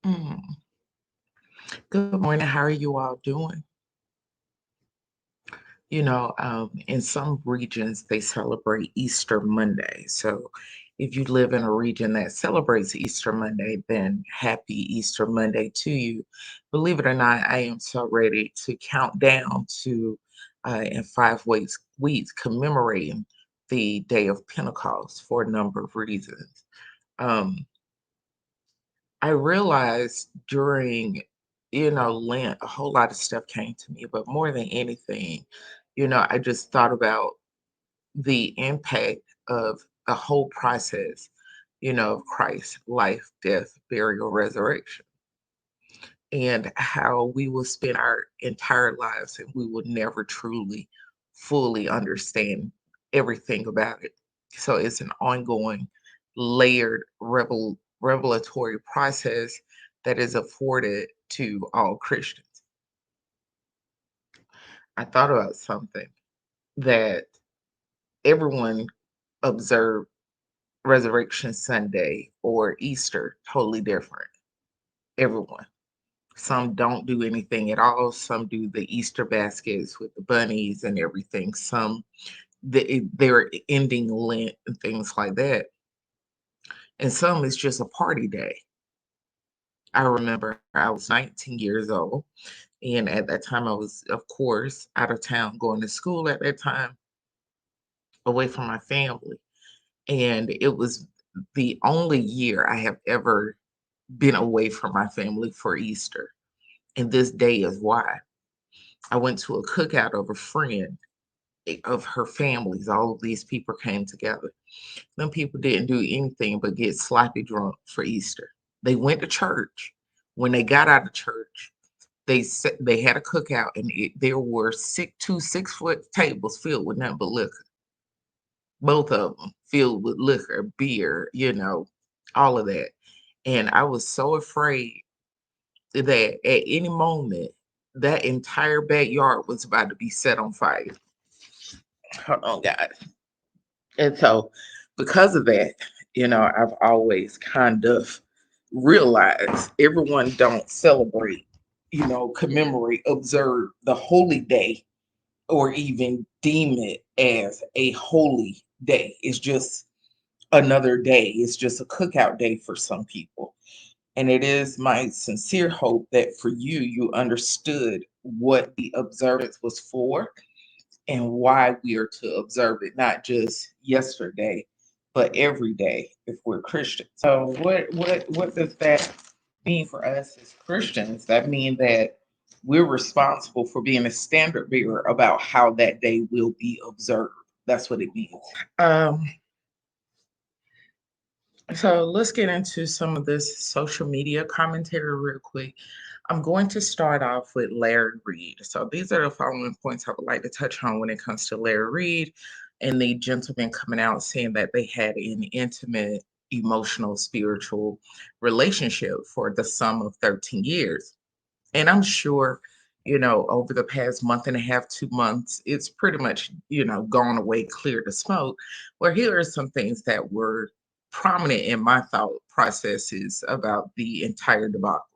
Mm. Good morning. How are you all doing? In some regions, they celebrate Easter Monday. So if you live in a region that celebrates Easter Monday, then happy Easter Monday to you. Believe it or not, I am so ready to count down to in 5 weeks commemorating the day of Pentecost for a number of reasons. Um, I realized during, Lent, a whole lot of stuff came to me, but more than anything, I just thought about the impact of the whole process, of Christ's life, death, burial, resurrection, and how we will spend our entire lives and we will never truly, fully understand everything about it. So it's an ongoing, layered, revelatory process that is afforded to all Christians. I thought about something that everyone observed Resurrection Sunday or Easter totally different. Everyone. Some don't do anything at all. Some do the Easter baskets with the bunnies and everything. Some they're ending Lent and things like that. And some it's just a party day. I remember I was 19 years old, and at that time I was, of course, out of town going to school at that time, away from my family. And it was the only year I have ever been away from my family for Easter. And this day is why. I went to a cookout of a friend of her families. All of these people came together. Them people didn't do anything but get sloppy drunk for Easter. They went to church. When they got out of church, they had a cookout, and there were 6 foot tables filled with nothing but liquor. Both of them filled with liquor, beer, all of that. And I was so afraid that at any moment that entire backyard was about to be set on fire. Hold on, God. And so, because of that, I've always kind of realized everyone don't celebrate, commemorate, observe the holy day, or even deem it as a holy day. It's just another day. It's just a cookout day for some people. And it is my sincere hope that for you, you understood what the observance was for and why we are to observe it, not just yesterday, but every day if we're Christians. So what does that mean for us as Christians? That means that we're responsible for being a standard bearer about how that day will be observed. That's what it means. Um, so let's get into some of this social media commentary real quick. I'm going to start off with Larry Reid. So these are the following points I would like to touch on when it comes to Larry Reid and the gentleman coming out saying that they had an intimate, emotional, spiritual relationship for the sum of 13 years. And I'm sure, over the past month and a half, 2 months, it's pretty much, gone away, clear the smoke. Well, here are some things that were prominent in my thought processes about the entire debacle.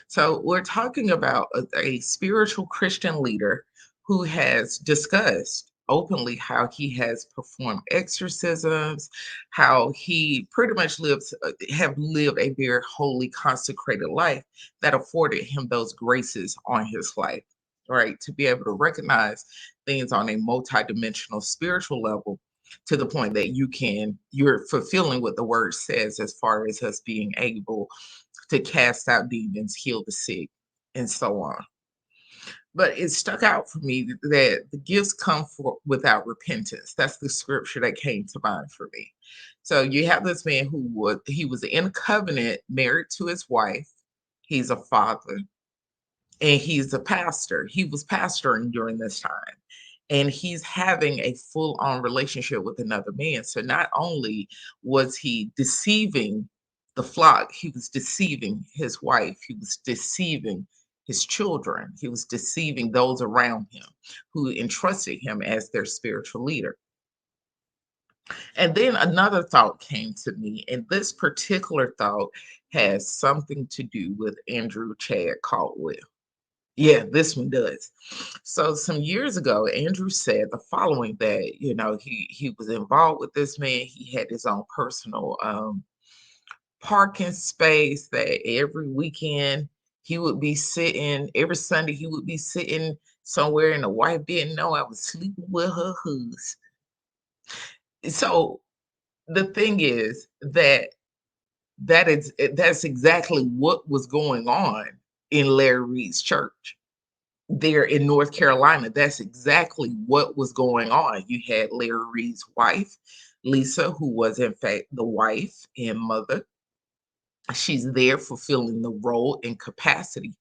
So we're talking about a spiritual Christian leader who has discussed openly how he has performed exorcisms, how he pretty much have lived a very holy, consecrated life that afforded him those graces on his life, right? To be able to recognize things on a multidimensional spiritual level to the point that you're fulfilling what the word says as far as us being able to cast out demons, heal the sick, and so on. But it stuck out for me that the gifts come for without repentance. That's the scripture that came to mind for me. So you have this man he was in covenant, married to his wife. He's a father, and he's a pastor. He was pastoring during this time. And he's having a full on relationship with another man. So not only was he deceiving the flock, he was deceiving his wife, he was deceiving his children, he was deceiving those around him who entrusted him as their spiritual leader. And then another thought came to me, and this particular thought has something to do with Andrew Chad Caldwell. Yeah, this one does. So some years ago, Andrew said the following, that he was involved with this man. He had his own personal parking space, that every weekend he would be sitting, every Sunday he would be sitting somewhere, and the wife didn't know I was sleeping with her husband. So the thing is that's exactly what was going on in Larry Reid's church there in North Carolina. That's exactly what was going on. You had Larry Reid's wife, Lisa, who was in fact the wife and mother. She's there fulfilling the role and capacity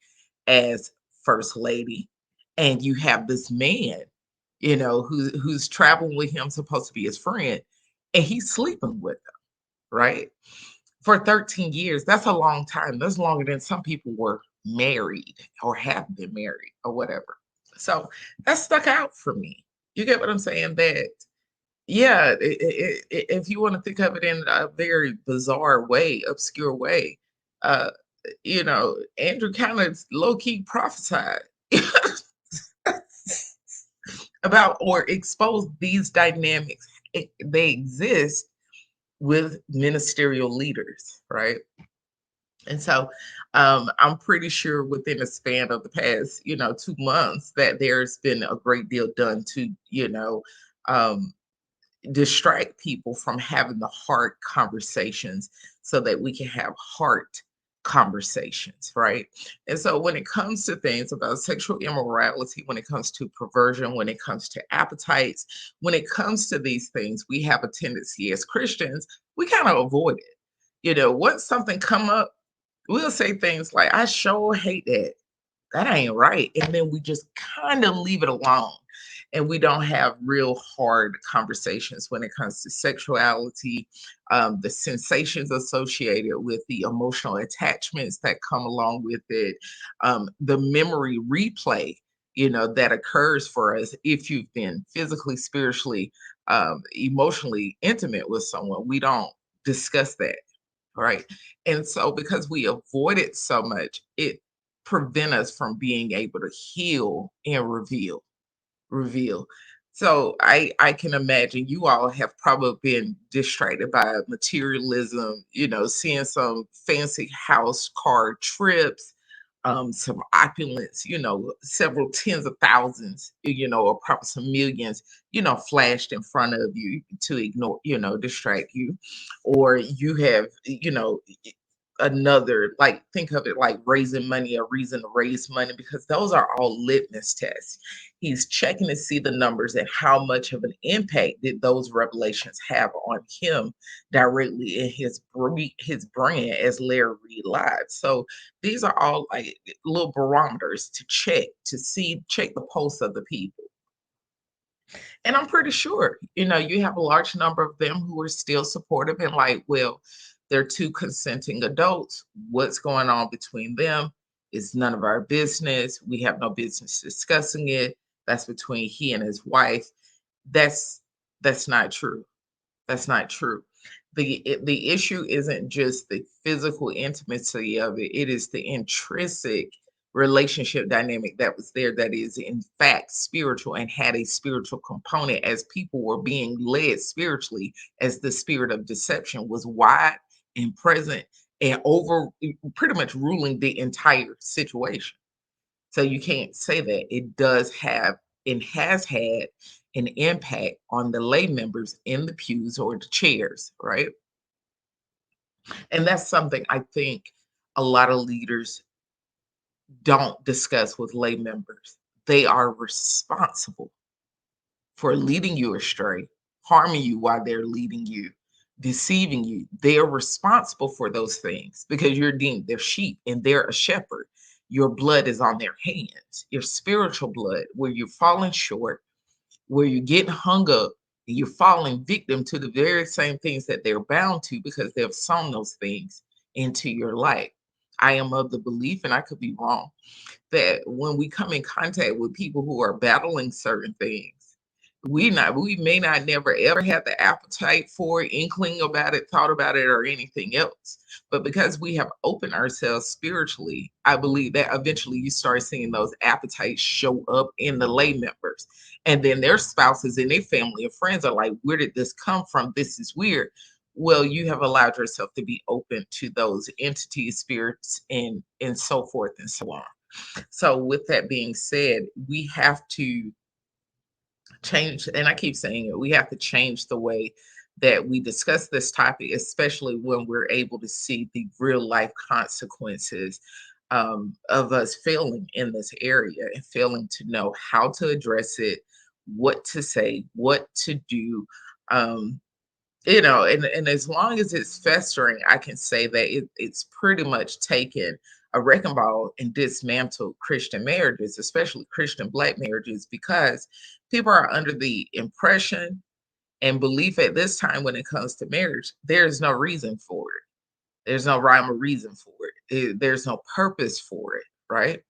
as first lady. And you have this man, who's traveling with him, supposed to be his friend, and he's sleeping with them, right? For 13 years. That's a long time. That's longer than some people were married or have been married or whatever. So that stuck out for me. You get what I'm saying? That, yeah, if you want to think of it in a very bizarre way, obscure way, uh, Andrew kind of low key prophesied about or exposed these dynamics. They exist with ministerial leaders, right? And so I'm pretty sure within a span of the past, 2 months, that there's been a great deal done to, um, distract people from having the hard conversations so that we can have heart conversations, right? And so when it comes to things about sexual immorality, when it comes to perversion, when it comes to appetites, when it comes to these things, we have a tendency as Christians, we kind of avoid it. Once something come up, we'll say things like, I sure hate that. That ain't right. And then we just kind of leave it alone. And we don't have real hard conversations when it comes to sexuality, the sensations associated with the emotional attachments that come along with it, the memory replay, that occurs for us if you've been physically, spiritually, emotionally intimate with someone. We don't discuss that, right? And so because we avoid it so much, it prevent us from being able to heal and reveal. So I can imagine you all have probably been distracted by materialism, seeing some fancy house car trips, some opulence, several tens of thousands, or probably some millions, flashed in front of you to ignore, distract you. Or you have, another, like, think of it like raising money, a reason to raise money, because those are all litmus tests. He's checking to see the numbers and how much of an impact did those revelations have on him directly in his brand as Larry Reid Live. So these are all like little barometers to check the pulse of the people. And I'm pretty sure, you have a large number of them who are still supportive and like, well, they're two consenting adults. What's going on between them is none of our business. We have no business discussing it. That's between he and his wife. That's that's not true. That's not true. The issue isn't just the physical intimacy of it, it is the intrinsic relationship dynamic that was there, that is in fact spiritual and had a spiritual component, as people were being led spiritually, as the spirit of deception was wide and present and over, pretty much ruling the entire situation. So you can't say that it does have and has had an impact on the lay members in the pews or the chairs, right? And that's something I think a lot of leaders don't discuss with lay members. They are responsible for leading you astray, harming you while they're leading you, deceiving you. They're responsible for those things because you're deemed their sheep and they're a shepherd. Your blood is on their hands, your spiritual blood, where you're falling short, where you're getting hung up, and you're falling victim to the very same things that they're bound to because they've sown those things into your life. I am of the belief, and I could be wrong, that when we come in contact with people who are battling certain things, We may not never ever had the appetite for it, inkling about it, thought about it, or anything else. But because we have opened ourselves spiritually, I believe that eventually you start seeing those appetites show up in the lay members. And then their spouses and their family and friends are like, where did this come from? This is weird. Well, you have allowed yourself to be open to those entities, spirits, and so forth and so on. So with that being said, we have to change, and I keep saying it, we have to change the way that we discuss this topic, especially when we're able to see the real life consequences of us failing in this area and failing to know how to address it, what to say, what to do. Um, and as long as it's festering, I can say that it's pretty much taken a wrecking ball and dismantled Christian marriages, especially Christian Black marriages, because people are under the impression and belief at this time when it comes to marriage, there's no reason for it. There's no rhyme or reason for it. There's no purpose for it, right?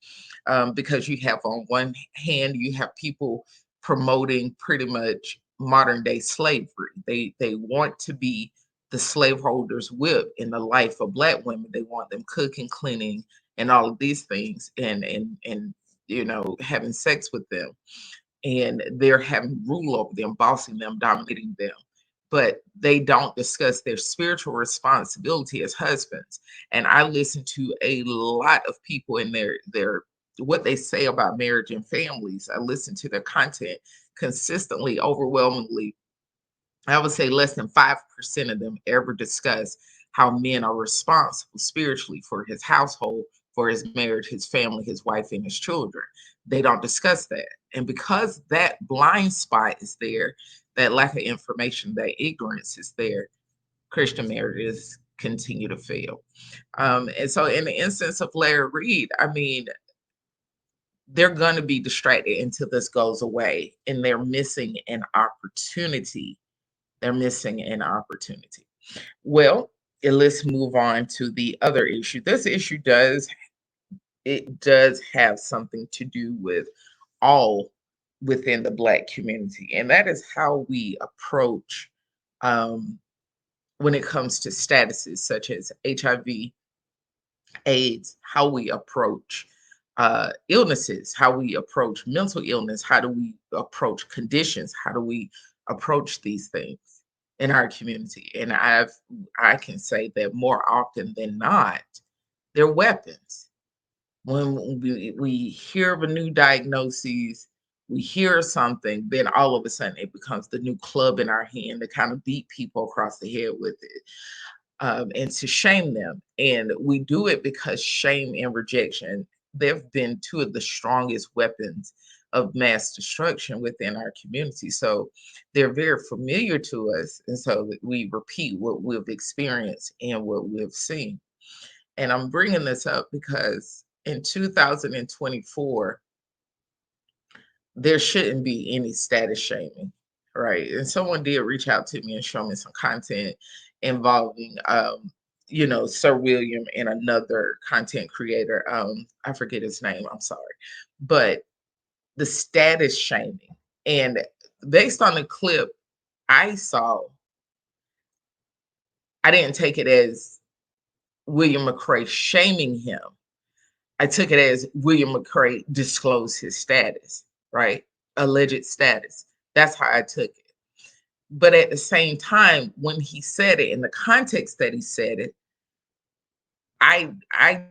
Because you have on one hand, you have people promoting pretty much modern day slavery. They want to be the slaveholders' whip in the life of Black women. They want them cooking, cleaning, and all of these things, and having sex with them, and they're having rule over them, bossing them, dominating them. But they don't discuss their spiritual responsibility as husbands. And I listen to a lot of people in their what they say about marriage and families. I listen to their content consistently, overwhelmingly. I would say less than 5% of them ever discuss how men are responsible spiritually for his household, for his marriage, his family, his wife, and his children. They don't discuss that. And because that blind spot is there, that lack of information, that ignorance is there, Christian marriages continue to fail. And so, in the instance of Larry Reid, I mean, they're going to be distracted until this goes away, and they're missing an opportunity. They're missing an opportunity. Well, let's move on to the other issue. This issue does have something to do with all within the Black community, and that is how we approach um, when it comes to statuses such as HIV, AIDS, how we approach illnesses, how we approach mental illness, how do we approach conditions, how do we approach these things in our community. And I can say that more often than not, they're weapons. When we hear of a new diagnosis, we hear something, then all of a sudden it becomes the new club in our hand to kind of beat people across the head with it, and to shame them. And we do it because shame and rejection, they've been two of the strongest weapons of mass destruction within our community. So they're very familiar to us. And so that we repeat what we've experienced and what we've seen. And I'm bringing this up because in 2024, there shouldn't be any status shaming, right? And someone did reach out to me and show me some content involving, Sir William and another content creator. I forget his name. I'm sorry, but the status shaming, and based on the clip I saw, I didn't take it as William McCray shaming him. I took it as William McCray disclosed his status, right? Alleged status. That's how I took it. But at the same time, when he said it in the context that he said it, I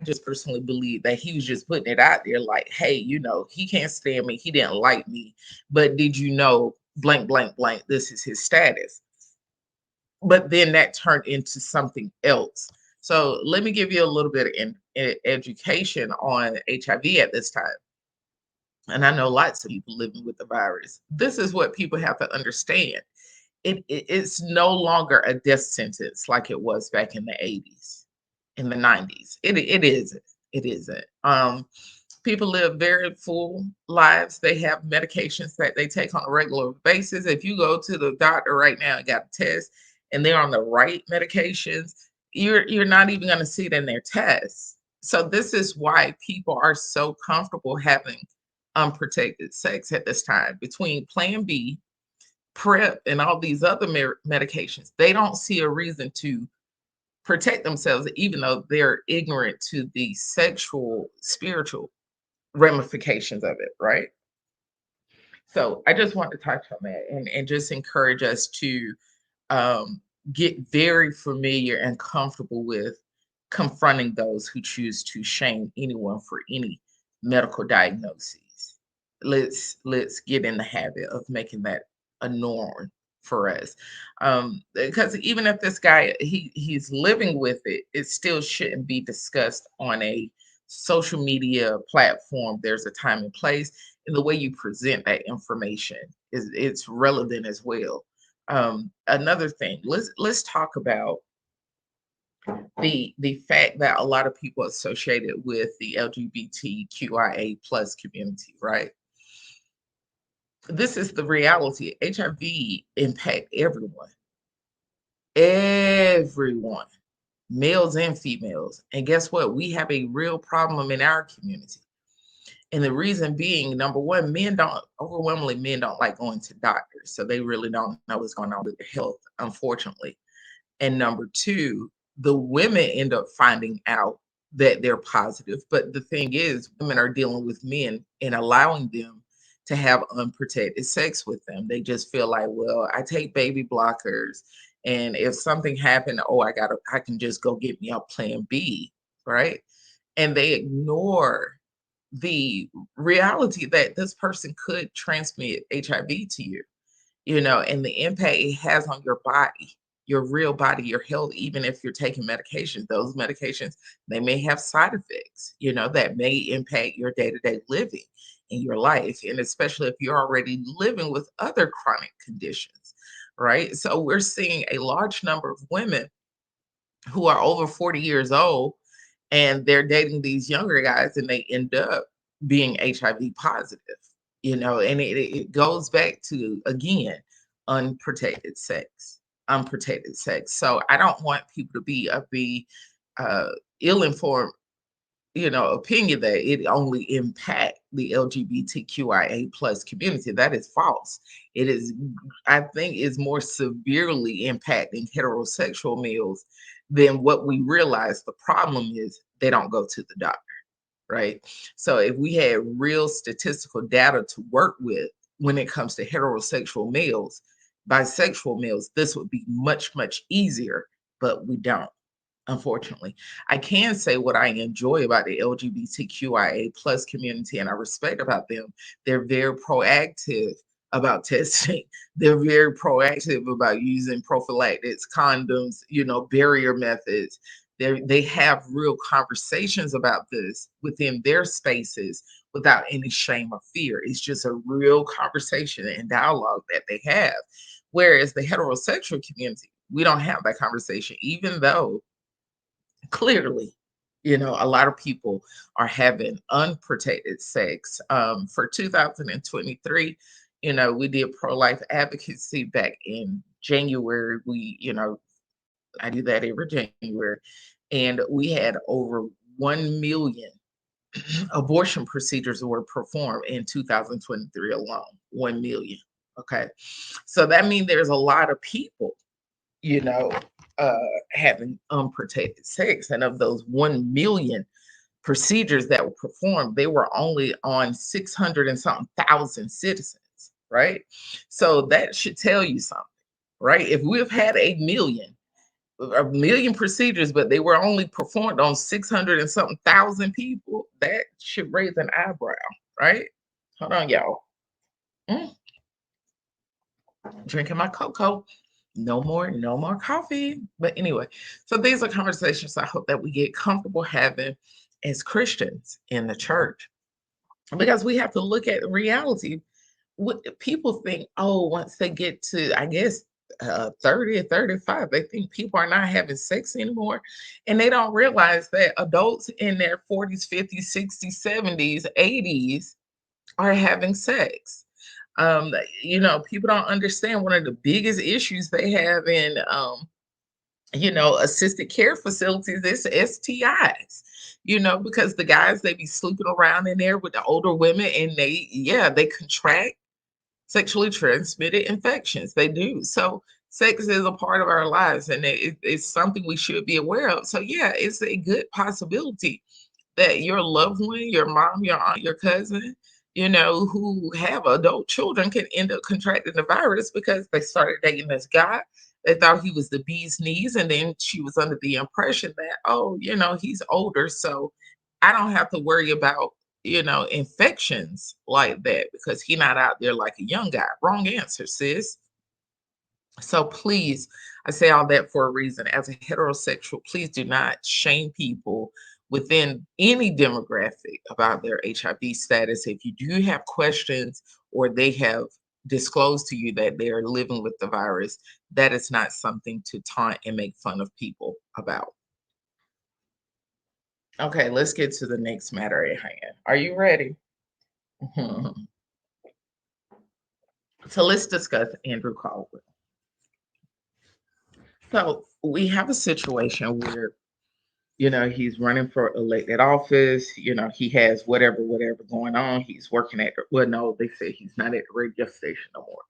just personally believe that he was just putting it out there like, hey, he can't stand me, he didn't like me, but did you know blank blank blank, this is his status. But then that turned into something else. So let me give you a little bit of education on HIV at this time. And I know lots of people living with the virus. This is what people have to understand. It's no longer a death sentence like it was back in the 80s, in the 90s. It isn't. It isn't. People live very full lives. They have medications that they take on a regular basis. If you go to the doctor right now and got a test and they're on the right medications, you're not even going to see it in their tests. So this is why people are so comfortable having unprotected sex at this time between Plan B, PrEP and all these other medications, they don't see a reason to protect themselves, even though they're ignorant to the sexual, spiritual ramifications of it, right? So I just want to touch on that and just encourage us to um, get very familiar and comfortable with confronting those who choose to shame anyone for any medical diagnoses. Let's get in the habit of making that a norm for us. Because even if this guy he's living with it, it still shouldn't be discussed on a social media platform. There's a time and place, and the way you present that information is it's relevant as well. Another thing, let's talk about the fact that a lot of people associated with the LGBTQIA plus community, right? This is the reality. HIV impact everyone, males and females. And guess what? We have a real problem in our community. And the reason being, number one, men don't like going to doctors. So they really don't know what's going on with their health, unfortunately. And number two, the women end up finding out that they're positive. But the thing is, women are dealing with men and allowing them to have unprotected sex with them. They just feel like, well, I take baby blockers. And if something happened, oh, I can just go get me a plan B, right? And they ignore the reality that this person could transmit HIV to you, and the impact it has on your body, your real body, your health, even if you're taking medications. Those medications, they may have side effects, that may impact your day-to-day living in your life. And especially if you're already living with other chronic conditions, right? So we're seeing a large number of women who are over 40 years old and they're dating these younger guys and they end up being HIV positive, and it goes back to, again, unprotected sex, unprotected sex. So I don't want people to be of the ill-informed, opinion that it only impact the LGBTQIA plus community. That is false. It is, I think, is more severely impacting heterosexual males than what we realize. The problem is they don't go to the doctor, right? So if we had real statistical data to work with when it comes to heterosexual males, bisexual males, this would be much, much easier, but we don't. Unfortunately, I can say what I enjoy about the LGBTQIA plus community and I respect about them. They're very proactive about testing. They're very proactive about using prophylactics, condoms, barrier methods. They have real conversations about this within their spaces without any shame or fear. It's just a real conversation and dialogue that they have. Whereas the heterosexual community, we don't have that conversation, even though clearly, a lot of people are having unprotected sex. For 2023, we did pro-life advocacy back in January. I do that every January, and we had over 1 million abortion procedures were performed in 2023 alone. 1 million. Okay. So that means there's a lot of people you know, having unprotected sex. And of those 1 million procedures that were performed, they were only on 600 and something thousand citizens, right? So that should tell you something, right? If we've had a million procedures, but they were only performed on 600 and something thousand people, that should raise an eyebrow, right? Hold on, y'all. Mm, drinking my cocoa. No more coffee. But anyway, so these are conversations I hope that we get comfortable having as Christians in the church because we have to look at reality. What people think, oh, once they get to, I guess, 30 or 35, they think people are not having sex anymore. And they don't realize that adults in their 40s, 50s, 60s, 70s, 80s are having sex. People don't understand one of the biggest issues they have in, assisted care facilities is STIs. Because the guys they be sleeping around in there with the older women, and they contract sexually transmitted infections. They do. So sex is a part of our lives, and it's something we should be aware of. So yeah, it's a good possibility that your loved one, your mom, your aunt, your cousin, who have adult children can end up contracting the virus because they started dating this guy. They thought he was the bee's knees, and then she was under the impression that, oh, he's older, so I don't have to worry about, infections like that because he's not out there like a young guy. Wrong answer, sis. So please, I say all that for a reason. As a heterosexual, please do not shame people within any demographic about their HIV status. If you do have questions or they have disclosed to you that they are living with the virus, that is not something to taunt and make fun of people about. Okay, let's get to the next matter at hand. Are you ready? So let's discuss Andrew Caldwell. So we have a situation where he's running for elected office. He has whatever going on. He's working at, well, no, they say he's not at the radio station no more.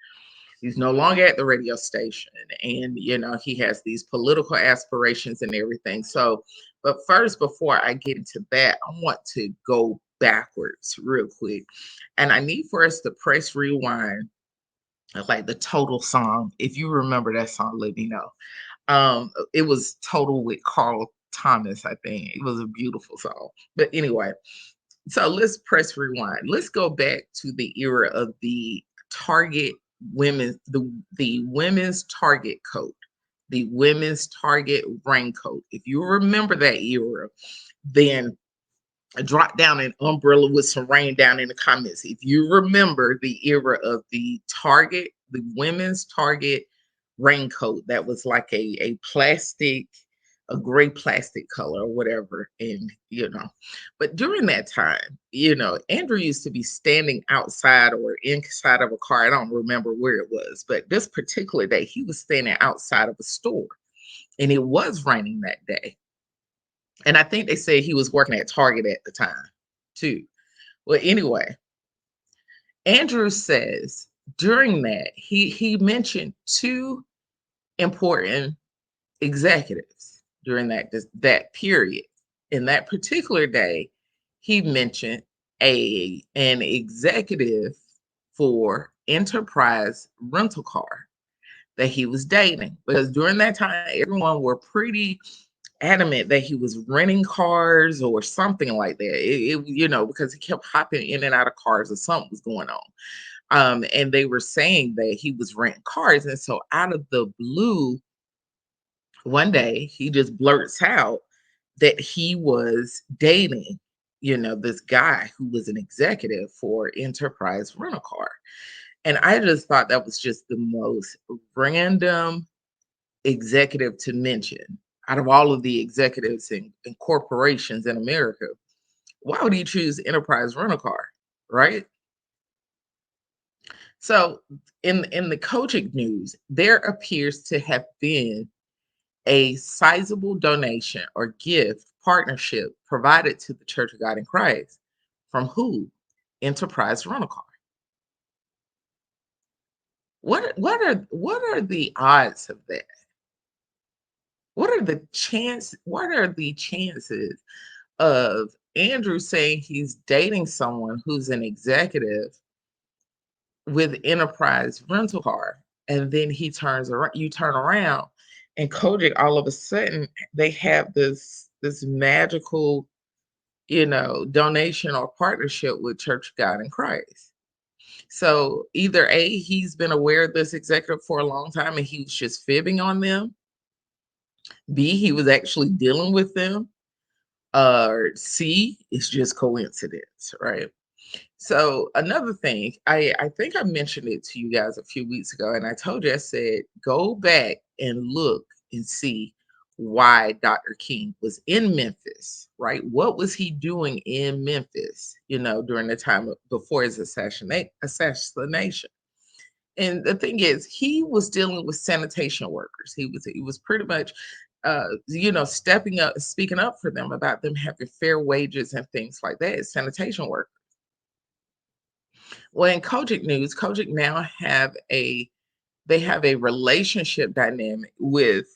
He's no longer at the radio station. And, he has these political aspirations and everything. So, but first, before I get into that, I want to go backwards real quick. And I need for us to press rewind, like the Total song. If you remember that song, let me know. It was Total with Carl Thomas, I think. It was a beautiful song. But anyway, so let's press rewind. Let's go back to the era of the Target the women's Target coat, the women's Target raincoat. If you remember that era, then drop down an umbrella with some rain down in the comments. If you remember the era of the women's Target raincoat that was like a plastic, a gray plastic color or whatever. And, but during that time, Andrew used to be standing outside or inside of a car. I don't remember where it was, but this particular day, he was standing outside of a store and it was raining that day. And I think they said he was working at Target at the time, too. Well, anyway, Andrew says during that he mentioned two important executives during that period. In that particular day, he mentioned an executive for Enterprise Rental Car that he was dating, because during that time everyone were pretty adamant that he was renting cars or something like that. Because he kept hopping in and out of cars or something was going on. And they were saying that he was renting cars. And so out of the blue, one day he just blurts out that he was dating, this guy who was an executive for Enterprise Rental Car. And I just thought that was just the most random executive to mention out of all of the executives and corporations in America. Why would he choose Enterprise Rental Car, right? So in the coaching news, there appears to have been a sizable donation or gift partnership provided to the Church of God in Christ from who? Enterprise Rental Car. What are the odds of that? What are the chances of Andrew saying he's dating someone who's an executive with Enterprise Rental Car, and then you turn around, and Kojic all of a sudden they have this magical, donation or partnership with Church of God in Christ. So either A, he's been aware of this executive for a long time and he was just fibbing on them. B, he was actually dealing with them. C, it's just coincidence, right? So another thing, I think I mentioned it to you guys a few weeks ago, and I told you, I said, go back and look and see why Dr. King was in Memphis, right? What was he doing in Memphis, during the time before his assassination? And the thing is, he was dealing with sanitation workers. He was pretty much stepping up, speaking up for them about them having fair wages and things like that, sanitation workers. Well, in Kojic news, Kojic now have a relationship dynamic with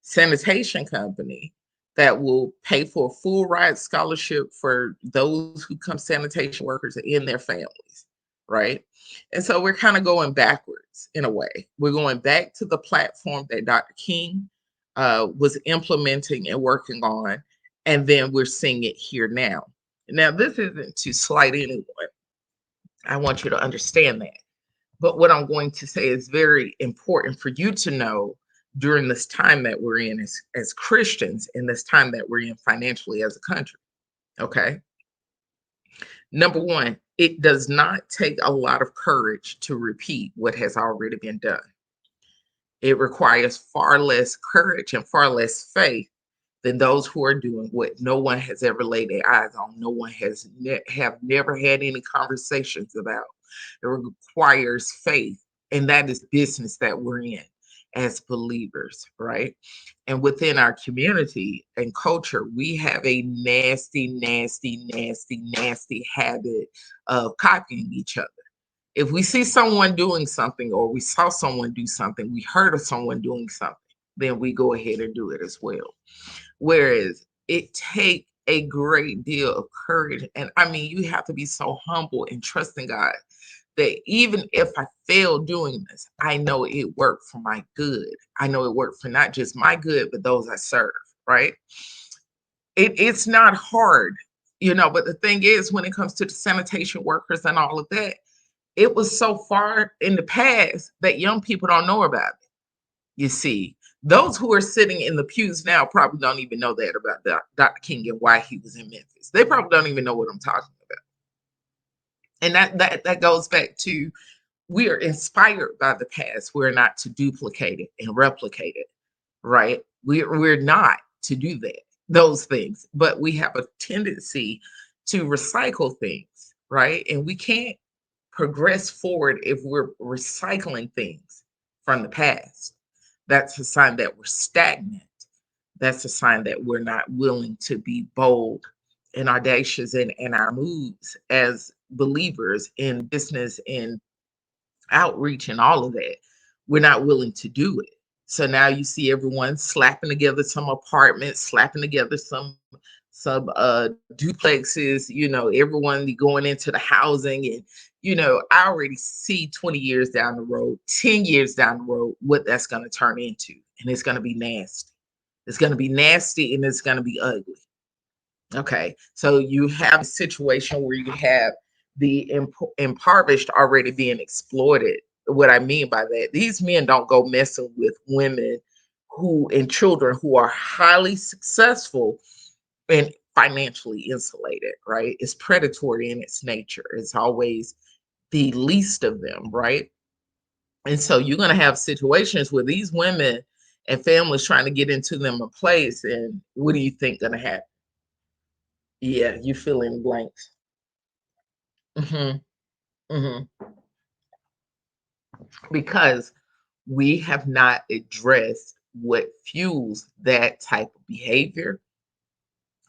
sanitation company that will pay for a full ride scholarship for those who come sanitation workers and their families, right? And so we're kind of going backwards in a way. We're going back to the platform that Dr. King was implementing and working on, and then we're seeing it here now. Now, this isn't to slight anyone. I want you to understand that. But what I'm going to say is very important for you to know during this time that we're in as Christians, in this time that we're in financially as a country. Okay. Number one, it does not take a lot of courage to repeat what has already been done. It requires far less courage and far less faith than those who are doing what no one has ever laid their eyes on. No one has have never had any conversations about. It requires faith, and that is business that we're in as believers, right? And within our community and culture, we have a nasty, nasty, nasty, nasty habit of copying each other. If we see someone doing something, or we saw someone do something, we heard of someone doing something, then we go ahead and do it as well. Whereas it take a great deal of courage. And I mean, you have to be so humble and trusting God that even if I fail doing this, I know it worked for my good. I know it worked for not just my good, but those I serve, right? It's not hard, but the thing is, when it comes to the sanitation workers and all of that, it was so far in the past that young people don't know about it. You see, those who are sitting in the pews now probably don't even know that about Dr. King and why he was in Memphis. They probably don't even know what I'm talking about. And that goes back to, we are inspired by the past. We're not to duplicate it and replicate it, right? We're not to do those things, but we have a tendency to recycle things, right? And we can't progress forward if we're recycling things from the past. That's a sign that we're stagnant. That's a sign that we're not willing to be bold and audacious in our moves as believers in business and outreach and all of that. We're not willing to do it. So now you see everyone slapping together some apartments, slapping together some duplexes, everyone going into the housing. And I already see 20 years down the road, 10 years down the road, what that's going to turn into. And it's going to be nasty. It's going to be nasty, and it's going to be ugly. Okay, so you have a situation where you have the impoverished already being exploited. What I mean by that, these men don't go messing with women who and children who are highly successful and financially insulated, right? It's predatory in its nature. It's always the least of them, right? And so you're going to have situations where these women and families trying to get into them a place, and what do you think going to happen? Yeah, you fill in blanks. Mhm, mhm. Because we have not addressed what fuels that type of behavior,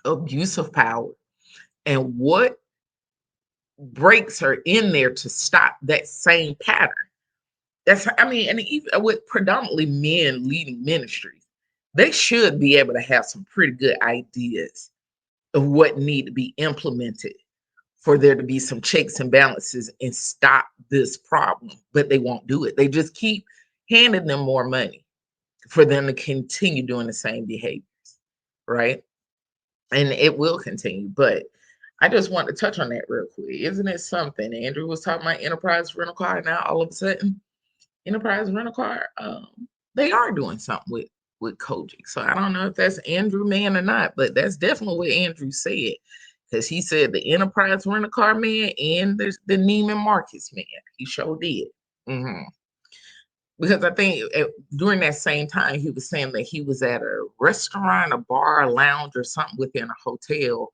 abuse of power, and what breaks her in there to stop that same pattern. I mean, and even with predominantly men leading ministries, they should be able to have some pretty good ideas of what need to be implemented for there to be some checks and balances and stop this problem, but they won't do it. They just keep handing them more money for them to continue doing the same behaviors, right? And it will continue. But I just want to touch on that real quick. Isn't it something? Andrew was talking about enterprise rental car. Now all of a sudden, enterprise rental car, they are doing something with Kojic. So I don't know if that's Andrew man or not, but that's definitely what Andrew said. Because he said the enterprise rental car man and the Neiman Marcus man. He sure did. Hmm. Because I think during that same time, he was saying that he was at a restaurant, a bar, a lounge, or something within a hotel.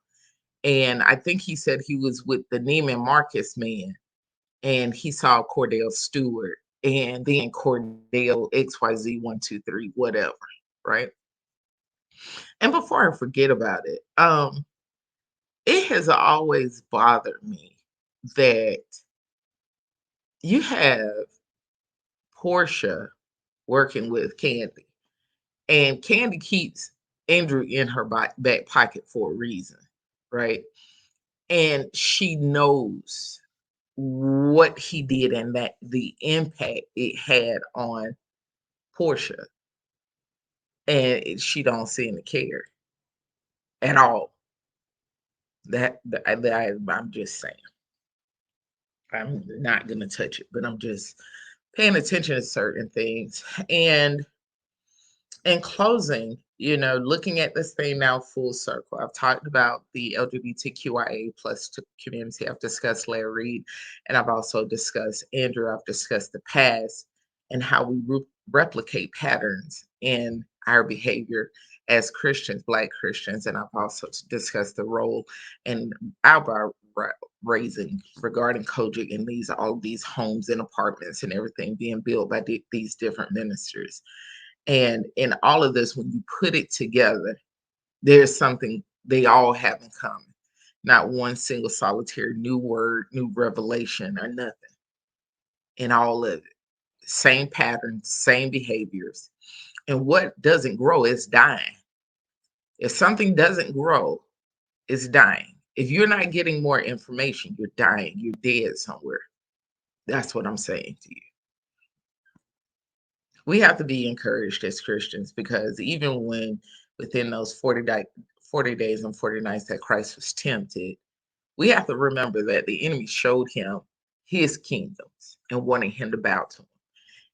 And I think he said he was with the Neiman Marcus man, and he saw Cordell Stewart and then Cordell XYZ123, whatever, right? And before I forget about it, it has always bothered me that You have Portia working with Candy, and Candy keeps Andrew in her back pocket for a reason, right? And she knows what he did and that the impact it had on Portia, and she don't seem to care at all. I'm just saying. I'm not gonna touch it, but I'm just paying attention to certain things. And in closing, looking at this thing now full circle, I've talked about the LGBTQIA plus community. I've discussed Larry Reid, and I've also discussed Andrew. I've discussed the past and how we replicate patterns in our behavior as Christians, Black Christians, and I've also discussed the role and our raising regarding Kojic and all these homes and apartments and everything being built by these different ministers. And in all of this, when you put it together, there's something they all have in common. Not one single solitary new word, new revelation, or nothing. In all of it, same patterns, same behaviors. And what doesn't grow is dying. If something doesn't grow, it's dying. If you're not getting more information, you're dying. You're dead somewhere. That's what I'm saying to you. We have to be encouraged as Christians, because even when within those 40 days and 40 nights that Christ was tempted, we have to remember that the enemy showed him his kingdoms and wanting him to bow to him.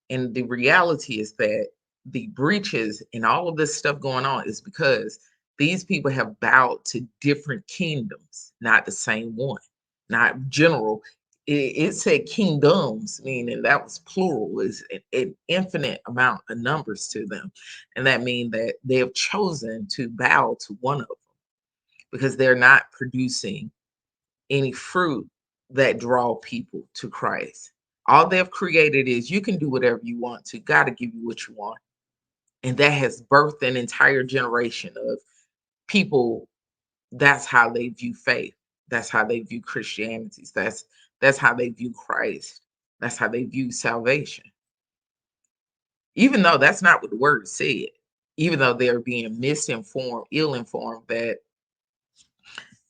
And the reality is that the breaches and all of this stuff going on is because these people have bowed to different kingdoms, not the same one, not general. It said kingdoms, meaning that was plural, is an infinite amount of numbers to them. And that means that they have chosen to bow to one of them because they're not producing any fruit that draw people to Christ. All they've created is you can do whatever you want to. God to give you what you want. And that has birthed an entire generation of people. That's how they view faith. That's how they view Christianity. That's how they view Christ. That's how they view salvation. Even though that's not what the word said, even though they're being misinformed, ill-informed, that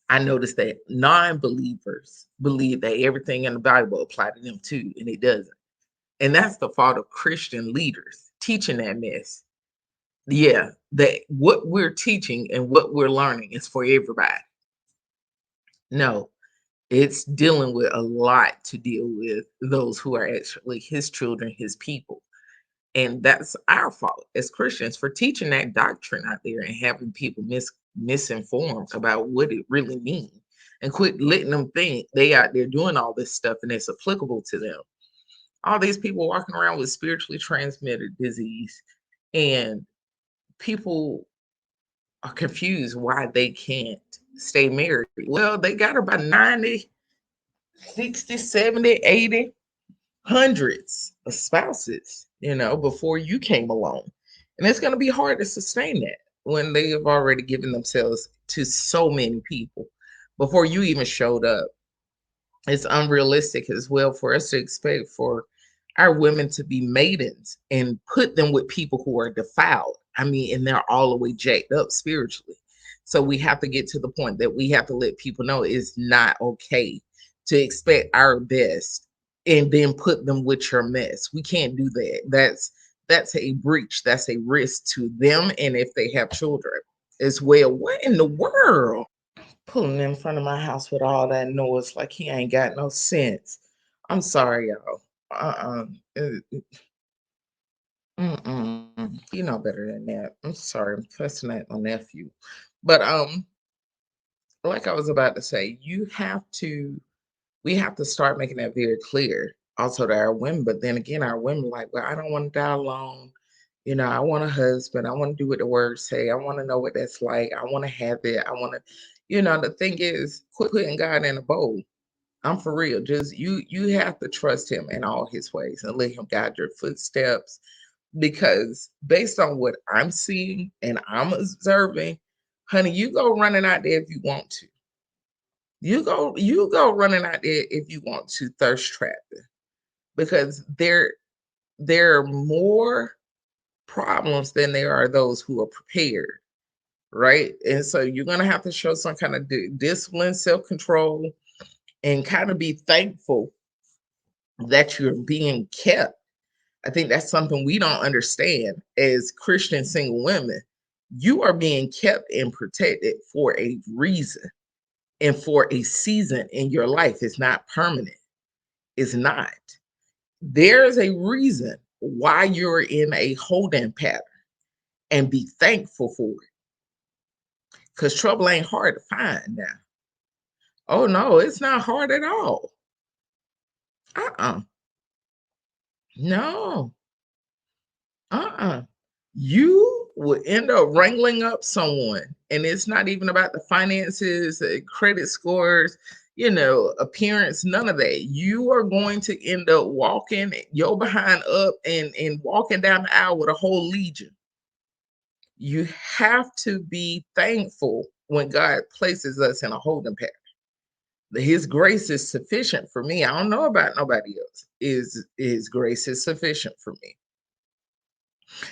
I noticed that non-believers believe that everything in the Bible applies to them too, and it doesn't. And that's the fault of Christian leaders teaching that mess. Yeah, that what we're teaching and what we're learning is for everybody. No, it's dealing with a lot to deal with those who are actually his children, his people. And that's our fault as Christians for teaching that doctrine out there and having people misinformed about what it really means, and quit letting them think they out there doing all this stuff and it's applicable to them. All these people walking around with spiritually transmitted disease, and people are confused why they can't stay married. Well, they got about 90, 60, 70, 80, hundreds of spouses, before you came along. And it's going to be hard to sustain that when they have already given themselves to so many people before you even showed up. It's unrealistic as well for us to expect for our women to be maidens and put them with people who are defiled. I mean, and they're all the way jacked up spiritually. So we have to get to the point that we have to let people know it's not okay to expect our best and then put them with your mess. We can't do that. That's a breach. That's a risk to them, and if they have children as well. What in the world? Pulling in front of my house with all that noise like he ain't got no sense. I'm sorry, y'all. Uh-uh. You know better than that. I'm sorry. I'm fussing at my nephew. But like I was about to say, we have to start making that very clear also to our women. But then again, our women like, well, I don't want to die alone. I want a husband. I want to do what the words say. I want to know what that's like. I want to have it. I want to, the thing is, quit putting God in a bowl. I'm for real. Just you have to trust him in all his ways and let him guide your footsteps. Because based on what I'm seeing and I'm observing, honey, you go running out there if you want to. You go running out there if you want to thirst trapping. because there are more problems than there are those who are prepared, right? And so you're going to have to show some kind of discipline, self-control, and kind of be thankful that you're being kept. I think that's something we don't understand as Christian single women. You are being kept and protected for a reason and for a season in your life. It's not permanent. It's not. There's a reason why you're in a holding pattern, and be thankful for it, because trouble ain't hard to find now. Oh no, it's not hard at all. Uh-uh. No. Uh-uh. You will end up wrangling up someone, and it's not even about the finances, credit scores, appearance, none of that. You are going to end up walking your behind up and walking down the aisle with a whole legion. You have to be thankful when God places us in a holding pattern. His grace is sufficient for me. I don't know about nobody else. His grace is sufficient for me.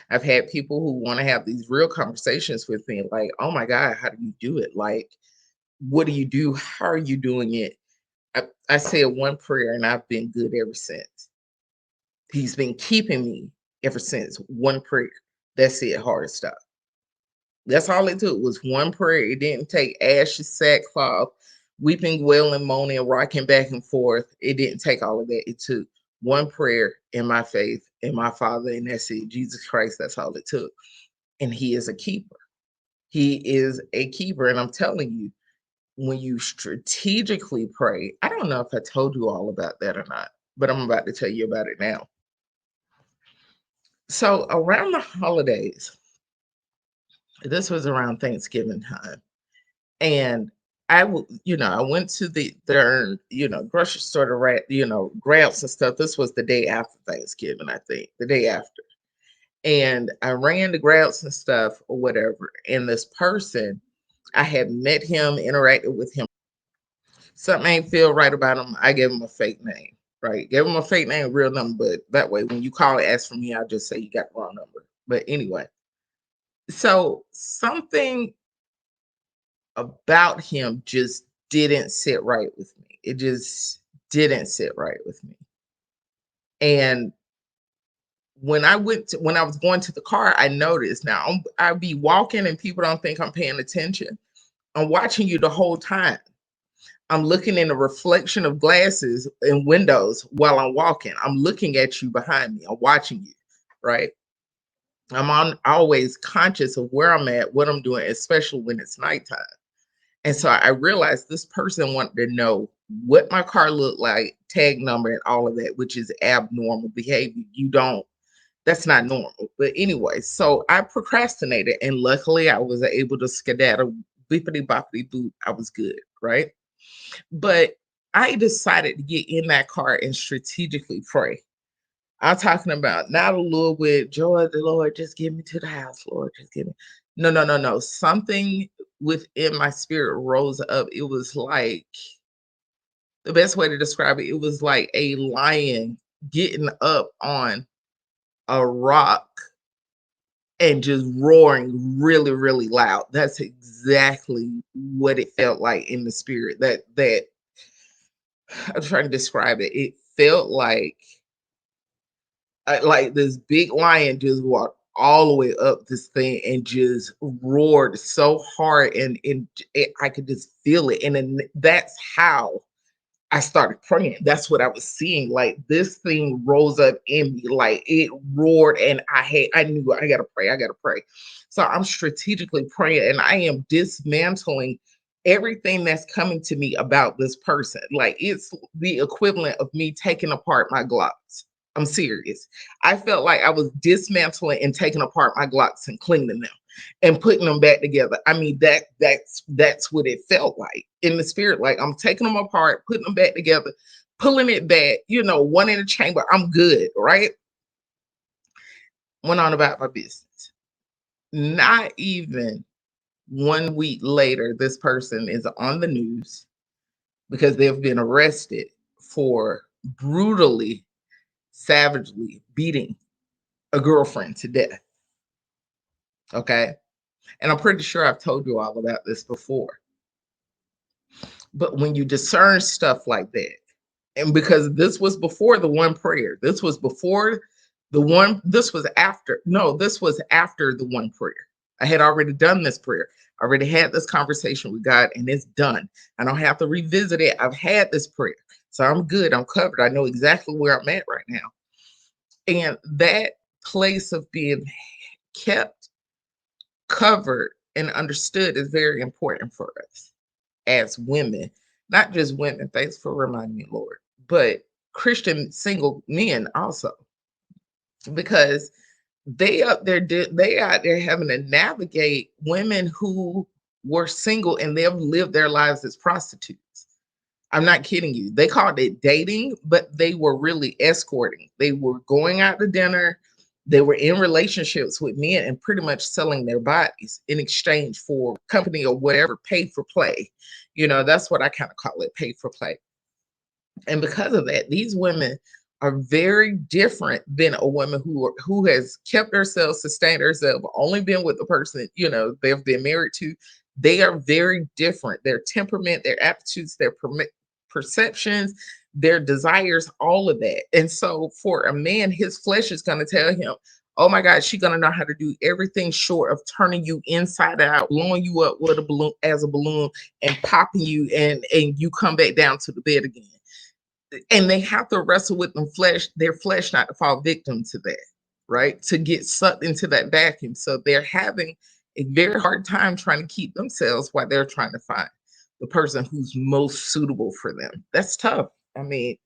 I've had people who want to have these real conversations with me, like, oh my God, how do you do it? Like, what do you do? How are you doing it? I said one prayer and I've been good ever since. He's been keeping me ever since. One prayer. That's it, hard stop. That's all it took was one prayer. It didn't take ashes, sackcloth, weeping, wailing, moaning, rocking back and forth. It didn't take all of that. It took one prayer in my faith in my Father, and that's it. Jesus Christ, that's all it took. And He is a keeper. He is a keeper. And I'm telling you, when you strategically pray, I don't know if I told you all about that or not, but I'm about to tell you about it now. So around the holidays, this was around Thanksgiving time. And I went to the grocery store to grab some stuff. This was the day after Thanksgiving, I think, the day after. And I ran to grab some stuff or whatever. And this person, I had met him, interacted with him. Something ain't feel right about him. I gave him a fake name, right? Gave him a fake name, real number. But that way, when you call and ask for me, I'll just say you got the wrong number. But anyway, so something about him just didn't sit right with me. It just didn't sit right with me. And when I was going to the car, I noticed. Now I'd be walking and people don't think I'm paying attention. I'm watching you the whole time. I'm looking in the reflection of glasses and windows while I'm walking. I'm looking at you behind me. I'm watching you, right? Always conscious of where I'm at, what I'm doing, especially when it's nighttime. And so I realized this person wanted to know what my car looked like, tag number, and all of that, which is abnormal behavior. That's not normal. But anyway, so I procrastinated, and luckily I was able to skedaddle, bippity boppity boop. I was good, right? But I decided to get in that car and strategically pray. I'm talking about not a little bit, joy of the Lord, just get me to the house, Lord, just get me. No, no, no, no. Something within my spirit rose up. It was like the best way to describe it, it was like a lion getting up on a rock and just roaring really, really loud. That's exactly what it felt like in the spirit. That I'm trying to describe it. It felt like this big lion just walked all the way up this thing and just roared so hard, and I could just feel it. And then that's how I started praying. That's what I was seeing. Like this thing rose up in me, like it roared, and I knew I gotta pray. I gotta pray. So I'm strategically praying, and I am dismantling everything that's coming to me about this person. Like it's the equivalent of me taking apart my Glocks. I'm serious. I felt like I was dismantling and taking apart my Glocks and cleaning them and putting them back together. I mean, that's what it felt like in the spirit. Like I'm taking them apart, putting them back together, pulling it back, one in the chamber. I'm good, right? Went on about my business. Not even 1 week later, this person is on the news because they've been arrested for brutally savagely beating a girlfriend to death. Okay. And I'm pretty sure I've told you all about this before. But when you discern stuff like that, and because this was before the one prayer, this was before the one, this was after, no, this was after the one prayer. I had already done this prayer. I already had this conversation with God, and it's done. I don't have to revisit it. I've had this prayer. So I'm good. I'm covered. I know exactly where I'm at right now. And that place of being kept covered and understood is very important for us as women, not just women. Thanks for reminding me, Lord, but Christian single men also, because they out there having to navigate women who were single and they've lived their lives as prostitutes. I'm not kidding you. They called it dating, but they were really escorting. They were going out to dinner. They were in relationships with men and pretty much selling their bodies in exchange for company or whatever, pay for play. That's what I kind of call it, pay for play. And because of that, these women are very different than a woman who has kept herself, sustained herself, only been with the person, they've been married to. They are very different. Their temperament, their aptitudes, their perceptions, their desires, all of that. And so for a man, his flesh is going to tell him, oh my God, she's going to know how to do everything short of turning you inside out, blowing you up with a balloon as a balloon and popping you, and you come back down to the bed again. And they have to wrestle with their flesh not to fall victim to that, right? To get sucked into that vacuum. So they're having a very hard time trying to keep themselves while they're trying to find the person who's most suitable for them. That's tough. I mean,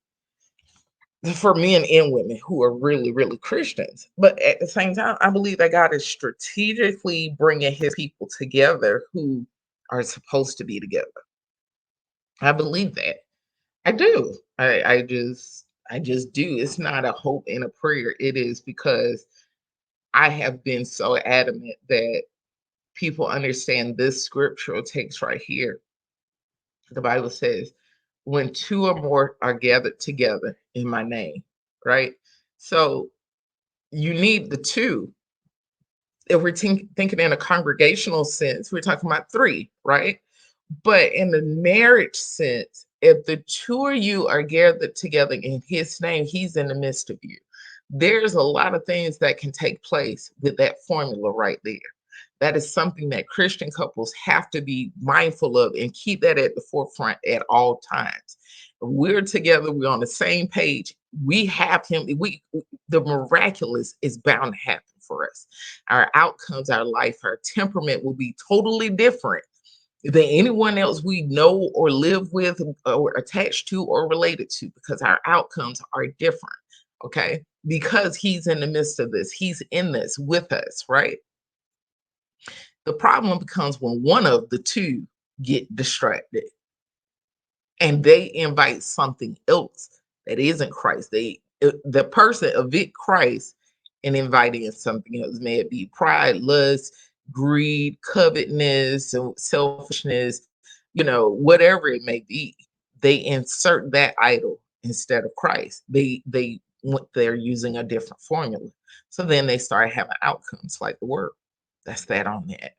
for men and women who are really, really Christians. But at the same time, I believe that God is strategically bringing his people together who are supposed to be together. I believe that. I do. I just do. It's not a hope and a prayer. It is because I have been so adamant that people understand this scriptural text right here. The Bible says, when two or more are gathered together in my name, right? So you need the two. If we're thinking in a congregational sense, we're talking about three, right? But in the marriage sense, if the two of you are gathered together in his name, he's in the midst of you. There's a lot of things that can take place with that formula right there. That is something that Christian couples have to be mindful of and keep that at the forefront at all times. We're together, we're on the same page. We have him, the miraculous is bound to happen for us. Our outcomes, our life, our temperament will be totally different than anyone else we know or live with or attached to or related to, because our outcomes are different. Okay. Because he's in the midst of this, he's in this with us, right? The problem becomes when one of the two get distracted and they invite something else that isn't Christ. The person evict Christ and invite in something else. May it be pride, lust, greed, covetousness, selfishness, whatever it may be. They insert that idol instead of Christ. They're using a different formula. So then they start having outcomes like the world. That's that on that.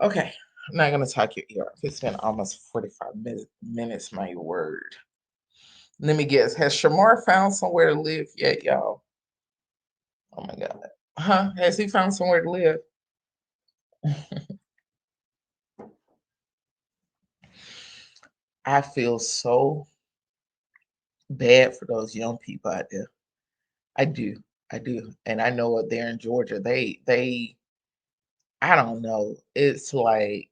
Okay, I'm not gonna talk your ear off. It's been almost 45 minutes, my word. Let me guess. Has Shamar found somewhere to live yet, y'all? Oh my God. Huh? Has he found somewhere to live? I feel so bad for those young people out there. I do. I do. And I know up there in Georgia, I don't know. It's like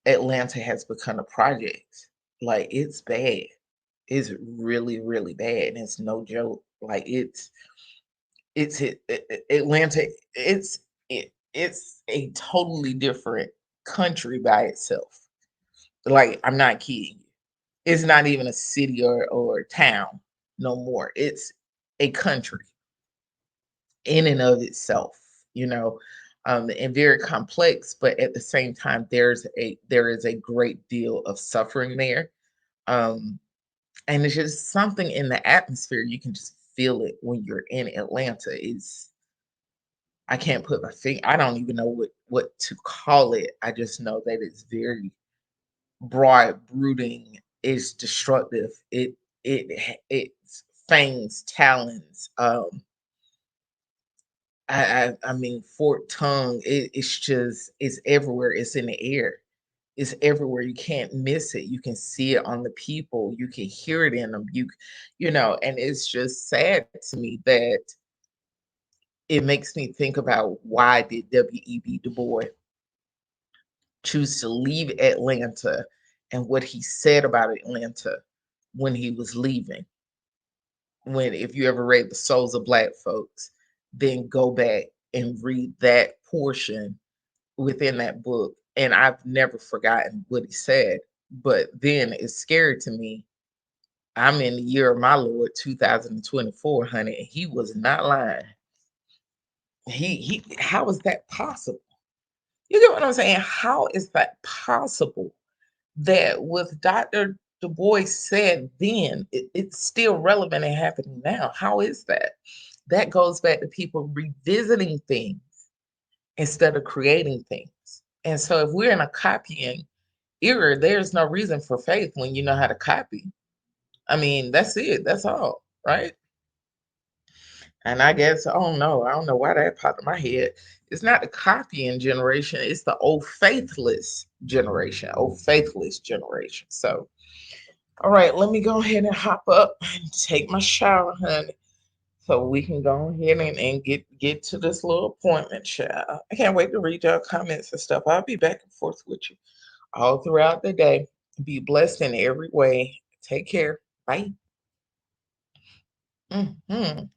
Atlanta has become a project. Like it's bad. It's really, really bad. And it's no joke. Like Atlanta, it's a totally different country by itself. Like I'm not kidding you. It's not even a city or town no more. It's a country in and of itself, you know, and very complex. But at the same time, there is a great deal of suffering there. Um, And it's just something in the atmosphere. You can just feel it when you're in Atlanta. Is I can't put my finger. I don't even know what to call it. I just know that it's very broad, brooding. It's destructive. It's fangs, talons. I mean, forked tongue. It's just it's everywhere. It's in the air. It's everywhere. You can't miss it. You can see it on the people. You can hear it in them. And it's just sad to me that it makes me think about why did W.E.B. Du Bois choose to leave Atlanta and what he said about Atlanta when he was leaving. When if you ever read The Souls of Black Folks, then go back and read that portion within that book. And I've never forgotten what he said. But then it's scary to me. I'm in the year of my Lord 2024, honey, and he was not lying. He how is that possible? You get what I'm saying? How is that possible that what Dr. Du Bois said then, it's still relevant and happening now? How is that? That goes back to people revisiting things instead of creating things. And so if we're in a copying era, there's no reason for faith when you know how to copy. I mean, that's it. That's all, right? And I guess I don't know why that popped in my head. It's not the copying generation, it's the old faithless generation. So, all right, let me go ahead and hop up and take my shower, honey. So we can go ahead and get to this little appointment, child. I can't wait to read your comments and stuff. I'll be back and forth with you all throughout the day. Be blessed in every way. Take care. Bye. Mhm.